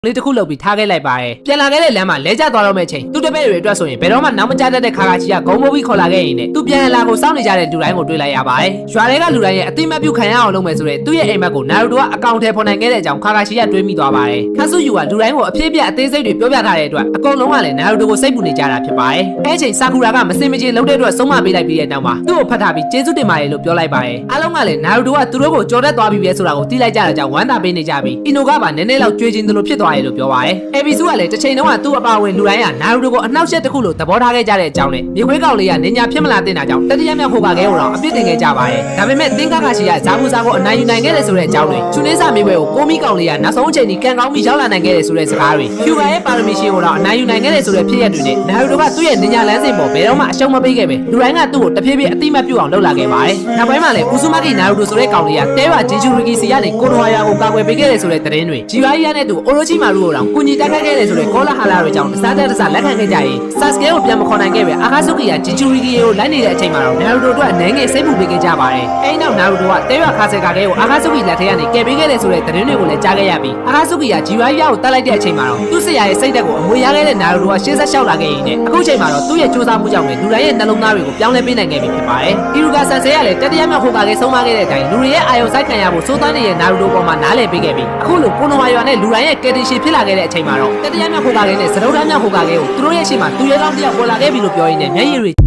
လေးတစ်ခုလုပ်ပြီးထားခဲ့လိုက်ပါတယ်ပြန်လာခဲ့တဲ့လမ်းမှာလဲကျသွားတော့မယ့်ချိန်သူ့တပည့်တွေအတွက်ဆိုရင်ဘယ်တော့မှနောက်မကျတတ်တဲ့ခါခါချီကဂုံမိုးပြီးခေါ်လာခဲ့ရင်နဲ့သူပြန်လာကိုစောင့်နေကြတဲ့လူတိုင်းကိုတွေ့လိုက်ရပါတယ်ရွာတွေကလူတိုင်းရဲ့အတိမတ်ပြုခံရအောင်လုပ်မယ်ဆိုတဲ့သူ့ရဲ့အိမ်မက်ကိုနာရူတိုကအကောင့်ထဲဖော်နိုင်ခဲ့တဲ့အကြောင်းခါခါချီကတွေးမိသွားပါတယ်ခါဆုယူကလူတိုင်းကိုအပြည့်ပြအသေးစိတ်တွေပြောပြထားတဲ့အတွက်အကုန်လုံးကလည်းနာရူတိုကိုစိတ်ပူနေကြတာဖြစ်ပါတယ်အဲချိန်ဆာကူရာကမစင်မချင်းလုံးတဲ့အတွက်ဆုံးမပေးလိုက်ပြီးတဲ့နောက်မှာသူ့ကိုဖတ်ထားပြီးကျေးဇူးတင်ပါတယ်လို့ပြောလိုက်ပါတယ်အားလုံးကလည်းနာရူတိုကသူတို့ကိုကြော်တက်သွားပြီပဲဆိုတာကိုသိလိုက်ကြတာကြောင့်ဝမ်းသာပေးနေကြပြီးအီနိုကပါနည်းနည်းလောက်ကြွေးချင်းသလိုဖြစ်သွားတယ်လို့ပြောပါတယ်အေဘီဆူကလည်းတစ်ချိန်တုန်းကသူ့အပါဝင်လူတိုင်းကနာရူတိုကိုအနှောက်အယှက်တစ်ခုလိုသဘောထားခဲ့ကြတဲ့အကြောင်းနဲ့မြေခွေးကောင်လေးကနင်ညာဖြစ်မလာတဲ့တာကြောင့်တတိယမြောက်ဟိုပါခဲကိုတော့အပြစ်တင်ခဲ့ကြပါတယ်ဒါပေမဲ့တင်းကားကရှိကဇာဘူးဇာကိုအနိုင်ယူနိုင်ခဲ့တယ်ဆိုတဲ့အကြောင်းတွေချူနေစာမေးပွဲကိုကိုမီကောင်လေးကနောက်ဆုံးအချိန်ထိကန်ကောင်းပြီးရောက်လာနိုင်ခဲ့တယ်ဆိုတဲ့စကားတွေကျူဘာရဲ့ပါရမီရှင်ကိုတော့အနိုင်ယူနိုင်ခဲ့တယ်ဆိုတဲ့ဖြစ်ရပ်တွေနဲ့နာရူတိုကသူ့ရဲ့နင်ညာလမ်းစဉ်ပေါ်ဘယ်တော့မှအရှုံးမပေးခဲ့ပဲလူတိုင်းကသူ့ကိုတဖြည်းဖြည်းအတိမတ်ပြုအောင်လုပ်လာခဲ့ပါတယ်နောက်ပိုင်းမှာလည်းဥဆုမကီနာရူတိုဆိုတဲ့ကောင်လေးကတဲဝါဂျီဂျူရီကီစီကနေကိုတိုဟာယာကိုကာကွယ်ပေးခဲ့တယ်ဆိုတဲ့သတင်းတွေဂျီဝါရီယာနဲ့သူအိုရိုချီမာရူကိုတော့ကူညီတိုက်ခိုက်ခဲ့တယ်ဆိုတဲ့ကောလာဟာလာတွေကြောင့်တစားတဲ့တစားလက်ခံခဲ့ကြရင်ဆတ်စကဲကိုပြန်မခေါ်နိုင်ခဲ့ပဲအာကာဆုကီကဂျီဂျူရီကီကိုလိုက်နေတဲ့အချိန်မှာတော့နာရူတိုတို့ကနိုင်ငယ်စိတ်ပူပေးခဲ့ကြပါတယ်အဲဒီနောက်နာရူတိုကတဲဝါခါဆယ်ကာခဲကိုအာကာဆုကီလက်ထဲကနေကယ်ပေးခဲ့တယ်ဆိုတဲ့သတင်းတွေကိုလည်းကြားခဲ့ရပြီးအာကာဆုကီကဂျီဝါရီယာကိုတတ်လိုက်တဲ့အချိန်မှာတော့သူ့ဆရာရဲ့စိတ်သက်ကိုအမွေရခဲ့တဲ့နာရူတိုကရှေ့ဆက်လျှောက်လာခဲ့ရင်အခုချိန်မှာတော့သူ့ရဲ့စူးစမ်းမှုကြောင့်လည်းလူတိုင်းရဲ့နှလုံးသားတွေကိုပြောင်းလဲပေးနိုင်ခဲ့ပြီဖြစ်ပါတယ်အီရူဂါဆန်ဆေကလည်းတတိယမြောက်ဟိုကာခဲဆုံးမခဲ့တဲ့အတိုင်းလူတွေရဲ့အာယုံစိုက်ခံရဖို့စိုးသန်းနေတဲ့နာရူတိုပေါ်မှာနားလည်ပေးခဲ့ပြီးအခုလိုကိုနိုဝါရွာနဲ့လူတိုင်းရဲ့ကယ်တင်ရှင်ဖြစ်လာခဲ့တဲ့အချိန်မှာတော့တတိယမြောက်ဟိုကာခဲနဲ့စတုဒ္ဓမြောက်ဟိုကာခဲကိုသူတို့ရဲ့ရှေ့မှာသူရဲကောင်းတစ်ယောက်ပေါ်လာခဲ့ပြီလို့ပြောရင်းနဲ့မျက်ရည်တွေ